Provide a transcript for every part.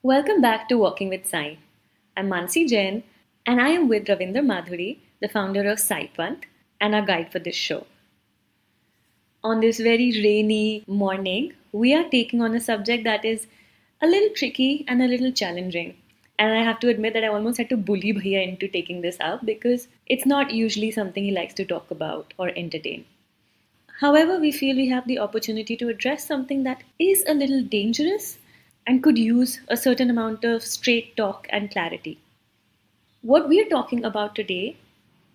Welcome back to Walking with Sai. I'm Mansi Jain and I am with Ravinder Madhuri, the founder of Sai Panth and our guide for this show. On this very rainy morning, we are taking on a subject that is a little tricky and a little challenging. And I have to admit that I almost had to bully Bhaiya into taking this up because it's not usually something he likes to talk about or entertain. However, we feel we have the opportunity to address something that is a little dangerous and could use a certain amount of straight talk and clarity. What we are talking about today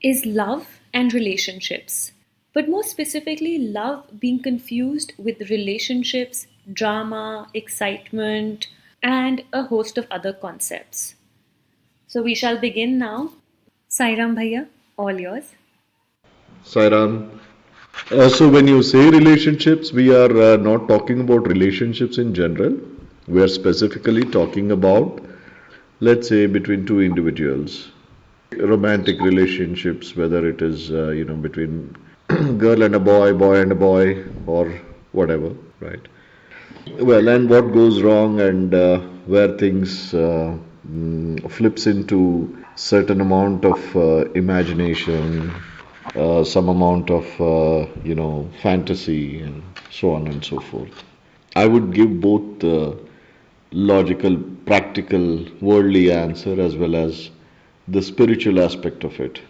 is love and relationships, but more specifically, love being confused with relationships, drama, excitement, and a host of other concepts. So we shall begin now. Sairam Bhaiya, all yours. Sairam. So when you say relationships, we are not talking about relationships in general. We are specifically talking about, let's say, between two individuals, romantic relationships, whether it is, between girl and a boy and a boy, or whatever, right? Well, and what goes wrong and where things flips into certain amount of imagination, some amount of fantasy, and so on and so forth. I would give both the logical, practical, worldly answer as well as the spiritual aspect of it.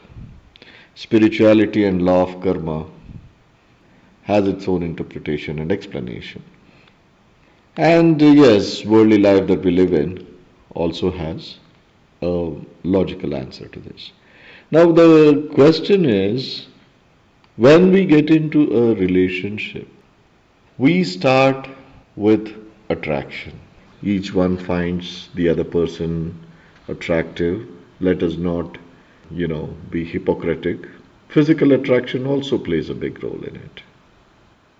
Spirituality and law of karma has its own interpretation and explanation. And yes, worldly life that we live in also has a logical answer to this. Now, the question is when we get into a relationship, we start with attraction. Each one finds the other person attractive. Let us not, be hypocritic. Physical attraction also plays a big role in it.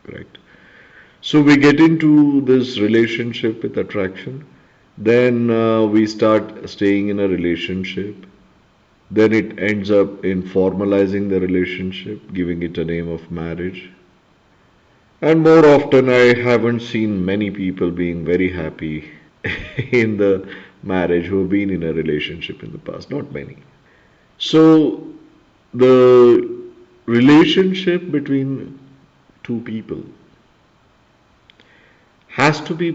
Correct. So we get into this relationship with attraction. Then we start staying in a relationship. Then it ends up in formalizing the relationship, giving it a name of marriage. And more often, I haven't seen many people being very happy in the marriage who have been in a relationship in the past. Not many. So, the relationship between two people has to be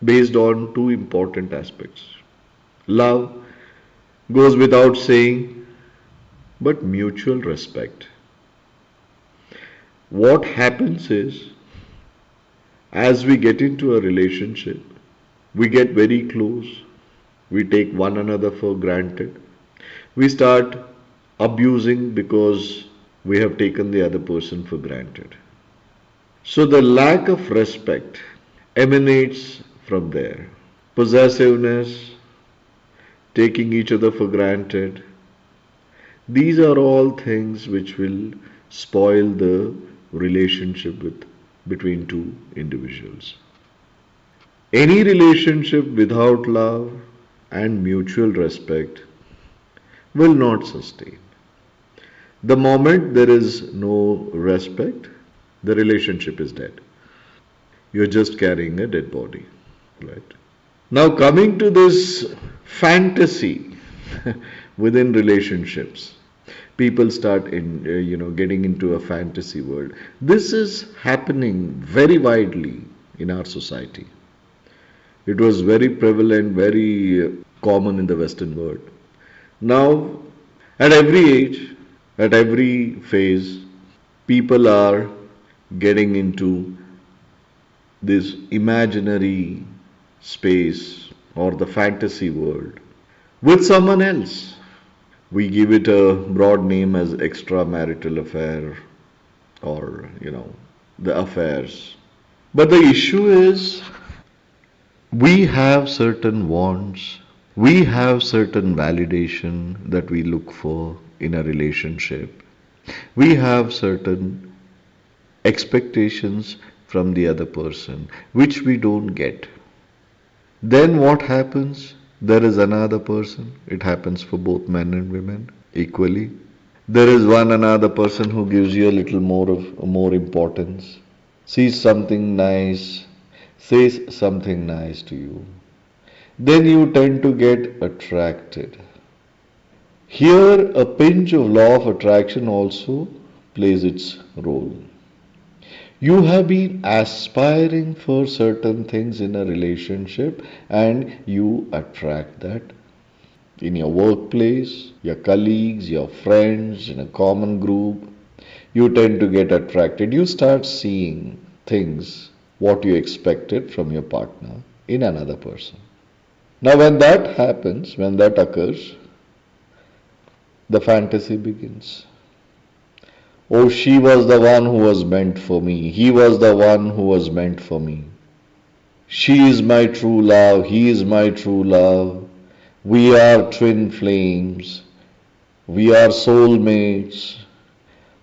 based on two important aspects. Love goes without saying, but mutual respect. What happens is, as we get into a relationship, we get very close, we take one another for granted, we start abusing because we have taken the other person for granted. So the lack of respect emanates from there. Possessiveness, taking each other for granted, these are all things which will spoil the relationship between two individuals. Any relationship without love and mutual respect will not sustain. The moment there is no respect, the relationship is dead. You're just carrying a dead body, right? Now, coming to this fantasy within relationships, people start getting into a fantasy world. This is happening very widely in our society. It was very prevalent, very common in the Western world. Now, at every age, at every phase, people are getting into this imaginary space or the fantasy world with someone else. We give it a broad name as extramarital affair or, the affairs. But the issue is we have certain wants, we have certain validation that we look for in a relationship. We have certain expectations from the other person which we don't get. Then what happens? There is another person. It happens for both men and women equally. There is one another person who gives you a little more importance, sees something nice, says something nice to you. then you tend to get attracted. Here, a pinch of law of attraction also plays its role. You have been aspiring for certain things in a relationship and you attract that in your workplace, your colleagues, your friends, in a common group. You tend to get attracted. You start seeing things what you expected from your partner in another person. Now, when that happens, when that occurs, the fantasy begins. Oh, she was the one who was meant for me. He was the one who was meant for me. She is my true love. He is my true love. We are twin flames. We are soulmates.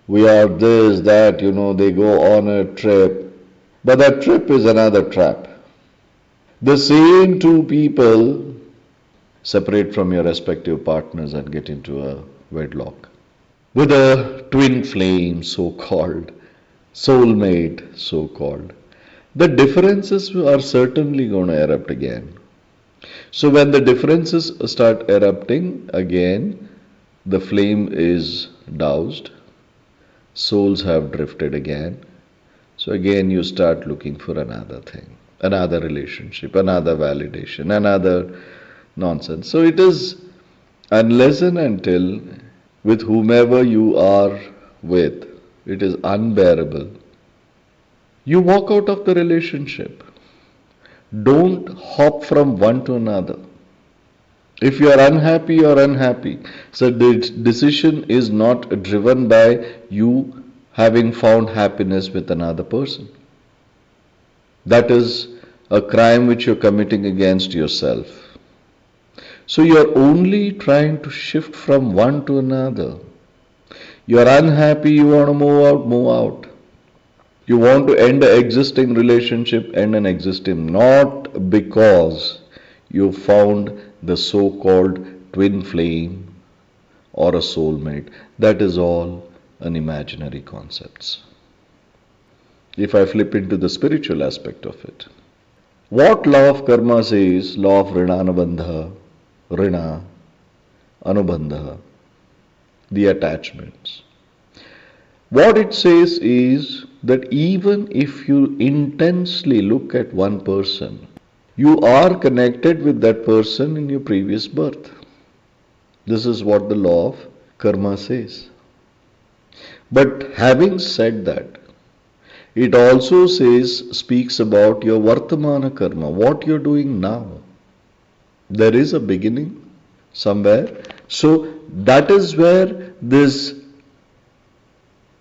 We are this, that, they go on a trip. But that trip is another trap. The same two people separate from your respective partners and get into a wedlock with a twin flame, so called, soulmate, so called. The differences are certainly going to erupt again. So, when the differences start erupting again, the flame is doused, souls have drifted again. So, again, you start looking for another thing, another relationship, another validation, another nonsense. So, it is unless and until with whomever you are with, it is unbearable. You walk out of the relationship. Don't hop from one to another. If you are unhappy, you are unhappy. So the decision is not driven by you having found happiness with another person. That is a crime which you're committing against yourself. So you're only trying to shift from one to another. You're unhappy, you want to move out, move out. You want to end an existing relationship, end an existing, not because you found the so called twin flame or a soulmate. That is all an imaginary concepts. If I flip into the spiritual aspect of it, what law of karma says, law of rina, anubandha, the attachments. What it says is that even if you intensely look at one person, you are connected with that person in your previous birth. This is what the law of karma says. But having said that, it also speaks about your Vartamana karma, what you're doing now. There is a beginning somewhere. So that is where this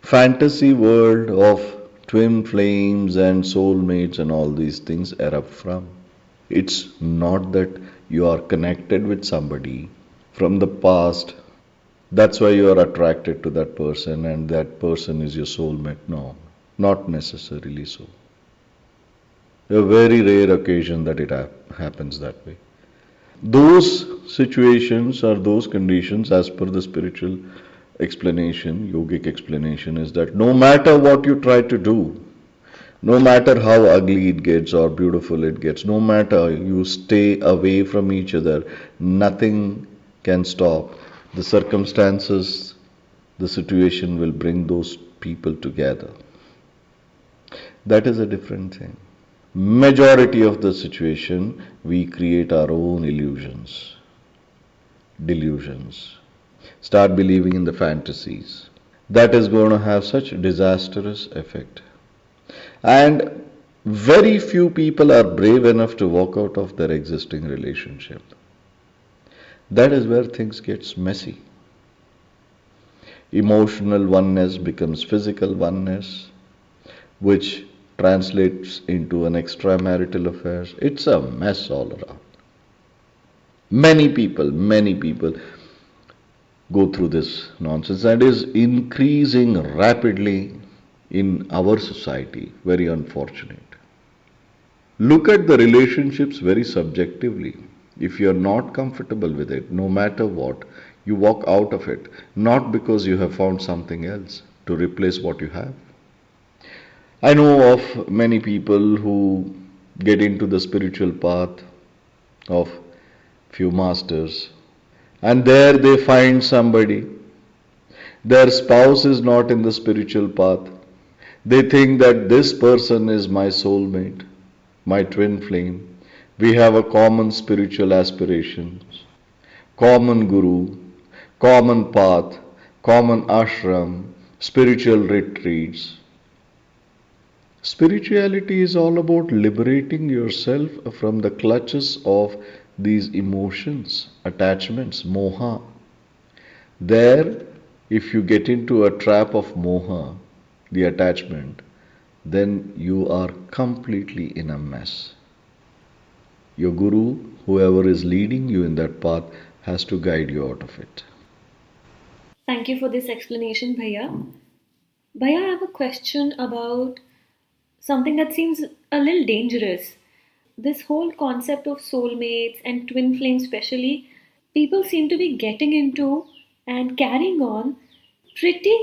fantasy world of twin flames and soulmates and all these things erupt from. It's not that you are connected with somebody from the past. That's why you are attracted to that person and that person is your soulmate. No, not necessarily so. A very rare occasion that it happens that way. Those situations or those conditions, as per the spiritual explanation, yogic explanation, is that no matter what you try to do, no matter how ugly it gets or beautiful it gets, no matter you stay away from each other, nothing can stop. The circumstances, the situation will bring those people together. That is a different thing. Majority of the situation, we create our own illusions, delusions. Start believing in the fantasies. That is going to have such a disastrous effect. And very few people are brave enough to walk out of their existing relationship. That is where things gets messy. Emotional oneness becomes physical oneness, which translates into an extramarital affairs. It's a mess all around. Many people go through this nonsense and is increasing rapidly in our society. Very unfortunate. Look at the relationships very subjectively. If you are not comfortable with it, no matter what, you walk out of it, not because you have found something else to replace what you have. I know of many people who get into the spiritual path of few masters, and there they find somebody. Their spouse is not in the spiritual path. They think that this person is my soulmate, my twin flame. We have a common spiritual aspirations, common guru, common path, common ashram, spiritual retreats. Spirituality is all about liberating yourself from the clutches of these emotions, attachments, moha. There, if you get into a trap of moha, the attachment, then you are completely in a mess. Your guru, whoever is leading you in that path, has to guide you out of it. Thank you for this explanation, Bhaiya. Bhaiya, I have a question about something that seems a little dangerous. This whole concept of soulmates and twin flames, especially, people seem to be getting into and carrying on pretty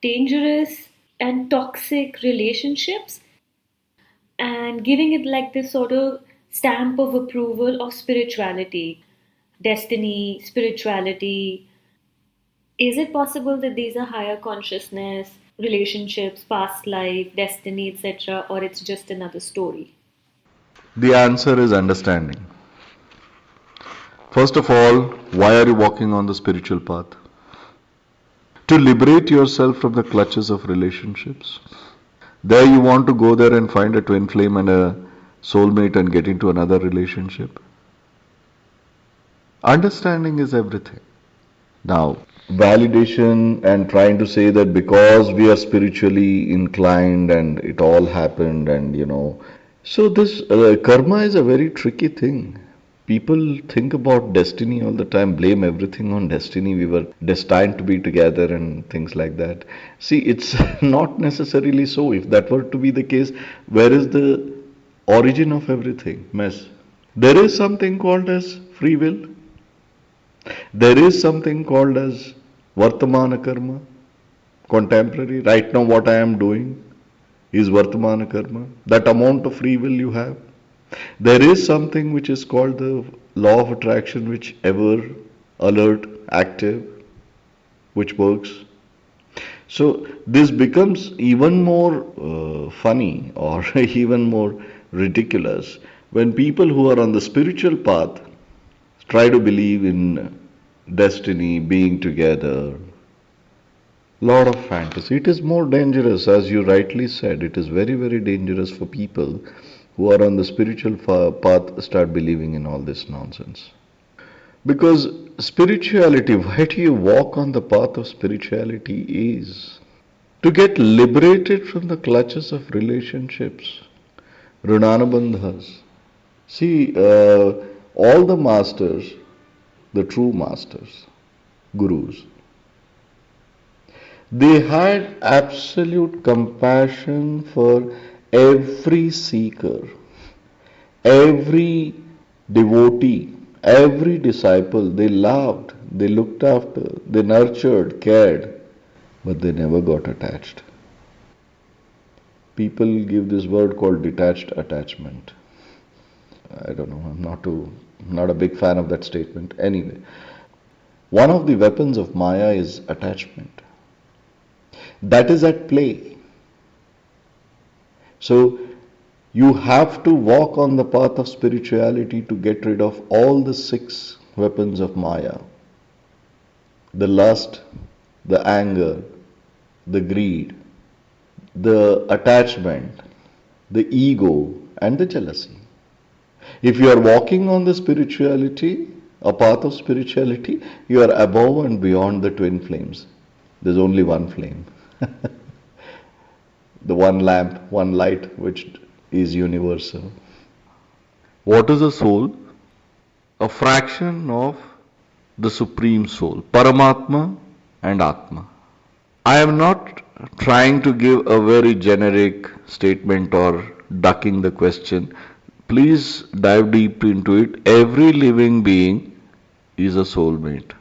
dangerous and toxic relationships and giving it like this sort of stamp of approval of spirituality, destiny, spirituality. Is it possible that these are higher consciousness, relationships, past life, destiny, etc., or it's just another story? The answer is understanding. First of all, why are you walking on the spiritual path? To liberate yourself from the clutches of relationships. There you want to go there and find a twin flame and a soulmate and get into another relationship. Understanding is everything. Now, validation and trying to say that because we are spiritually inclined and it all happened and so this karma is a very tricky thing. People think about destiny all the time, blame everything on destiny. We were destined to be together and things like that. See, it's not necessarily so. If that were to be the case, where is the origin of everything? Mess. There is something called as free will. There is something called as Vartamana karma, contemporary. Right now, what I am doing is Vartamana karma. That amount of free will you have. There is something which is called the law of attraction, which ever alert, active, which works. So this becomes even more funny or even more ridiculous when people who are on the spiritual path try to believe in destiny, being together. Lot of fantasy. It is more dangerous, as you rightly said. It is very, very dangerous for people who are on the spiritual path start believing in all this nonsense. Because spirituality, why do you walk on the path of spirituality is to get liberated from the clutches of relationships, runanabandhas. See, all the masters, the true masters, gurus, they had absolute compassion for every seeker, every devotee, every disciple. They loved, they looked after, they nurtured, cared, but they never got attached. People give this word called detached attachment. I don't know, I'm not a big fan of that statement. Anyway, one of the weapons of Maya is attachment. That is at play. So you have to walk on the path of spirituality to get rid of all the 6 weapons of Maya: the lust, the anger, the greed, the attachment, the ego, and the jealousy. If you are walking on the spirituality, a path of spirituality, you are above and beyond the twin flames. There's only one flame. The one lamp, one light, which is universal. What is a soul? A fraction of the Supreme Soul, Paramatma and Atma. I am not trying to give a very generic statement or ducking the question. Please dive deep into it. Every living being is a soulmate.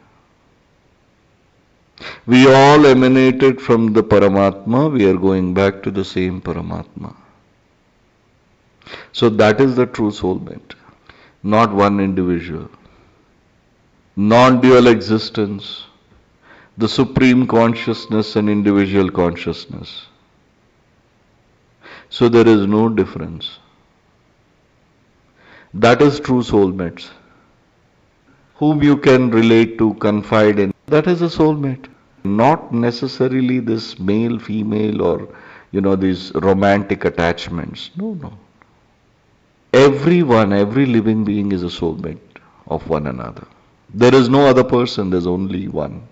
We all emanated from the Paramatma. We are going back to the same Paramatma. So that is the true soulmate, not one individual. non-dual existence, the supreme consciousness and individual consciousness. So there is no difference. That is true soulmates. Whom you can relate to, confide in, that is a soulmate. Not necessarily this male, female, or these romantic attachments. No, no. Everyone, every living being is a soulmate of one another. There is no other person, there's only one.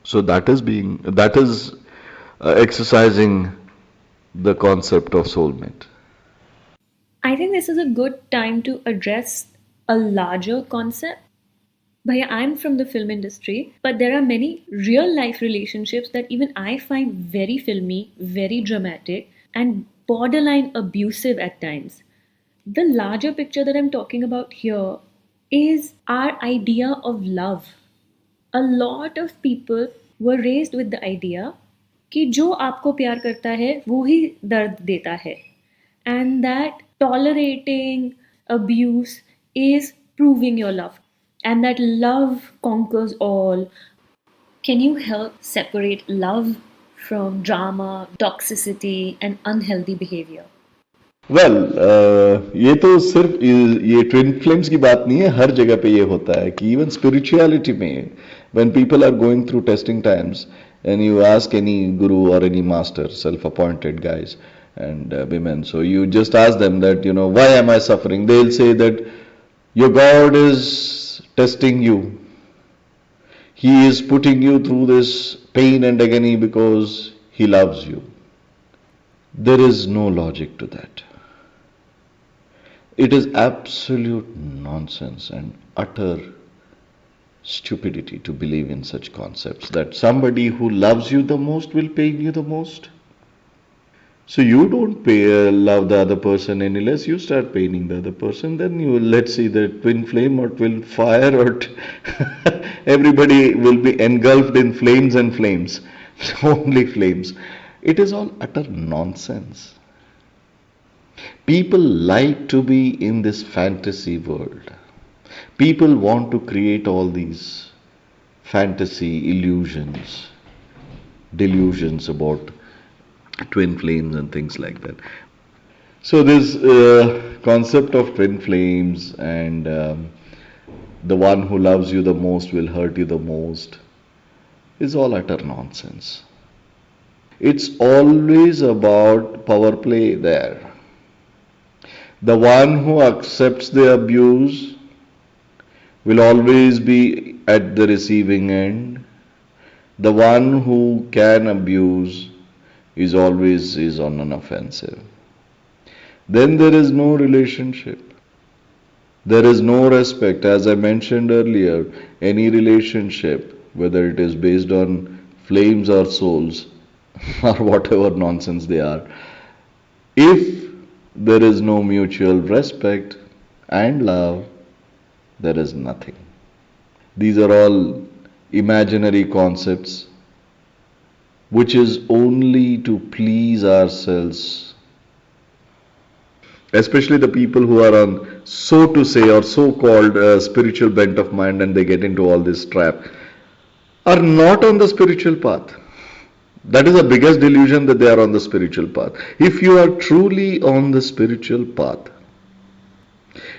So that is exercising the concept of soulmate. I think this is a good time to address a larger concept. Bhaiya, I'm from the film industry, but there are many real life relationships that even I find very filmy, very dramatic, and borderline abusive at times. The larger picture that I'm talking about here is our idea of love. A lot of people were raised with the idea कि जो आपको प्यार करता है वो ही दर्द देता है, and that tolerating abuse is proving your love, and that love conquers all. Can you help separate love from drama, toxicity, and unhealthy behavior? Well ये तो सिर्फ ये ट्विन फ्लेम्स की बात नहीं है, हर जगह पे ये होता है कि इवन स्पिरिचुअलिटी में when people are going through testing times and you ask any guru और any master self appointed guys and women, so you just ask them that why am I suffering, they'll say that your God is testing you, he is putting you through this pain and agony because he loves you. There is no logic to that. It is absolute nonsense and utter stupidity to believe in such concepts that somebody who loves you the most will pain you the most. So you don't love the other person any less, you start paining the other person, then you will, let's see, the twin flame or twin fire or everybody will be engulfed in flames and flames. Only flames. It is all utter nonsense. People like to be in this fantasy world. People want to create all these fantasy illusions, delusions about twin flames and things like that. So this concept of twin flames and the one who loves you the most will hurt you the most is all utter nonsense. It's always about power play there. The one who accepts the abuse will always be at the receiving end. The one who can abuse is always on an offensive. Then there is no relationship. There is no respect. As I mentioned earlier, any relationship, whether it is based on flames or souls or whatever nonsense they are, if there is no mutual respect and love, there is nothing. These are all imaginary concepts which is only to please ourselves, especially the people who are on, so to say, or so called spiritual bent of mind, and they get into all this trap, are not on the spiritual path. That is the biggest delusion, that they are on the spiritual path. If you are truly on the spiritual path,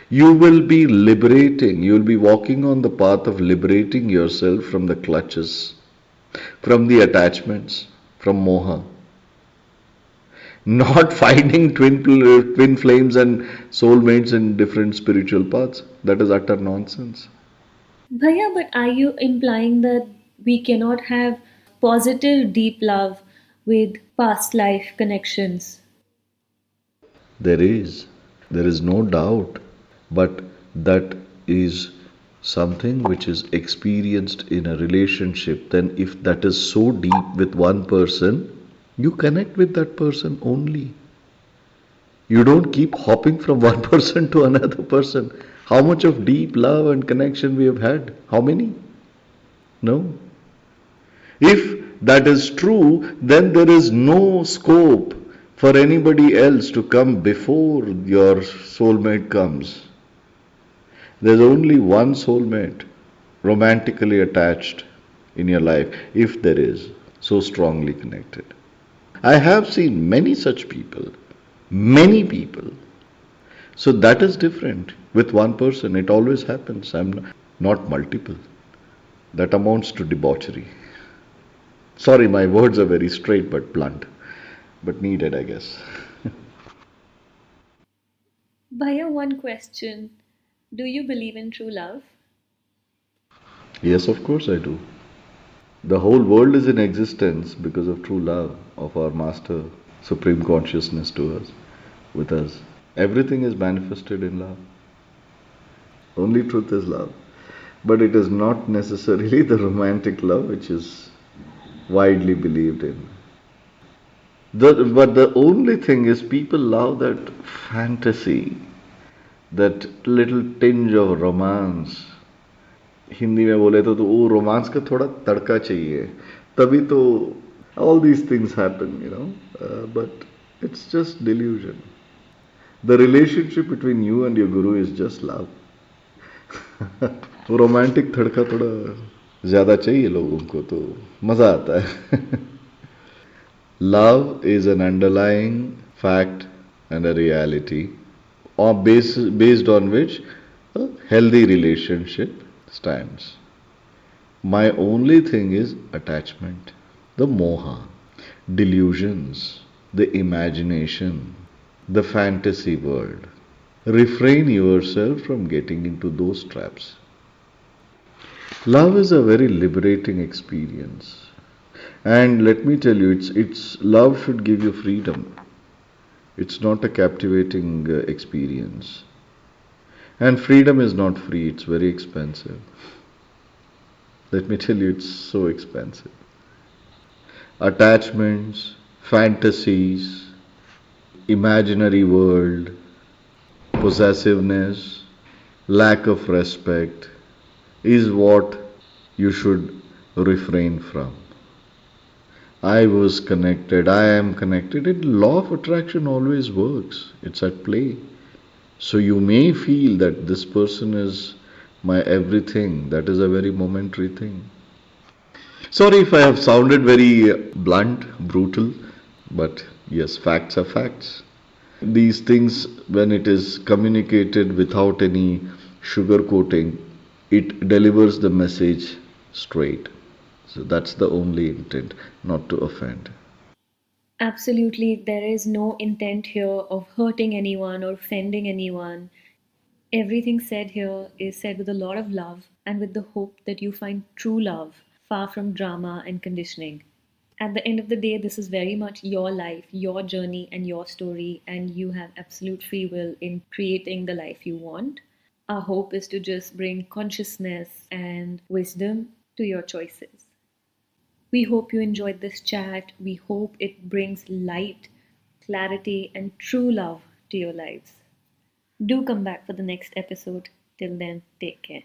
you will be liberating, you will be walking on the path of liberating yourself from the clutches, from the attachments, from moha. Not finding twin flames and soulmates in different spiritual paths. That is utter nonsense. Bhaiya, but are you implying that we cannot have positive, deep love with past life connections? There is. There is no doubt. But that is something which is experienced in a relationship. Then, if that is so deep with one person, you connect with that person only. You don't keep hopping from one person to another person. How much of deep love and connection we have had? How many? No. If that is true, then there is no scope for anybody else to come before your soulmate comes. There's only one soulmate romantically attached in your life, if there is, so strongly connected. I have seen many such people, many people. So that is different. With one person, it always happens. I'm not multiple. That amounts to debauchery. Sorry, my words are very straight but blunt, but needed, I guess. Bhaiya, one question. Do you believe in true love? Yes, of course I do. The whole world is in existence because of true love of our Master, Supreme Consciousness to us, with us. Everything is manifested in love. Only truth is love. But it is not necessarily the romantic love which is widely believed in. But the only thing is, people love that fantasy, that little tinge of romance. Hindi में बोले तो वो romance का थोड़ा तड़का चाहिए तभी तो all these things happen, but it's just delusion. The relationship between you and your guru is just love. वो रोमांटिक तड़का थोड़ा ज्यादा चाहिए लोगों को तो मजा आता है. Love is an underlying fact and a reality based on which a healthy relationship stands. My only thing is attachment, the moha, delusions, the imagination, the fantasy world. Refrain yourself from getting into those traps. Love is a very liberating experience. And let me tell you, it's love should give you freedom. It's not a captivating experience. And freedom is not free, it's very expensive. Let me tell you, it's so expensive. Attachments, fantasies, imaginary world, possessiveness, lack of respect is what you should refrain from. I was connected, I am connected. And law of attraction always works. It's at play. So you may feel that this person is my everything. That is a very momentary thing. Sorry if I have sounded very blunt, brutal, but yes, facts are facts. These things, when it is communicated without any sugarcoating, it delivers the message straight. So that's the only intent, not to offend. Absolutely, there is no intent here of hurting anyone or offending anyone. Everything said here is said with a lot of love and with the hope that you find true love, far from drama and conditioning. At the end of the day, this is very much your life, your journey, and your story, and you have absolute free will in creating the life you want. Our hope is to just bring consciousness and wisdom to your choices. We hope you enjoyed this chat. We hope it brings light, clarity, and true love to your lives. Do come back for the next episode. Till then, take care.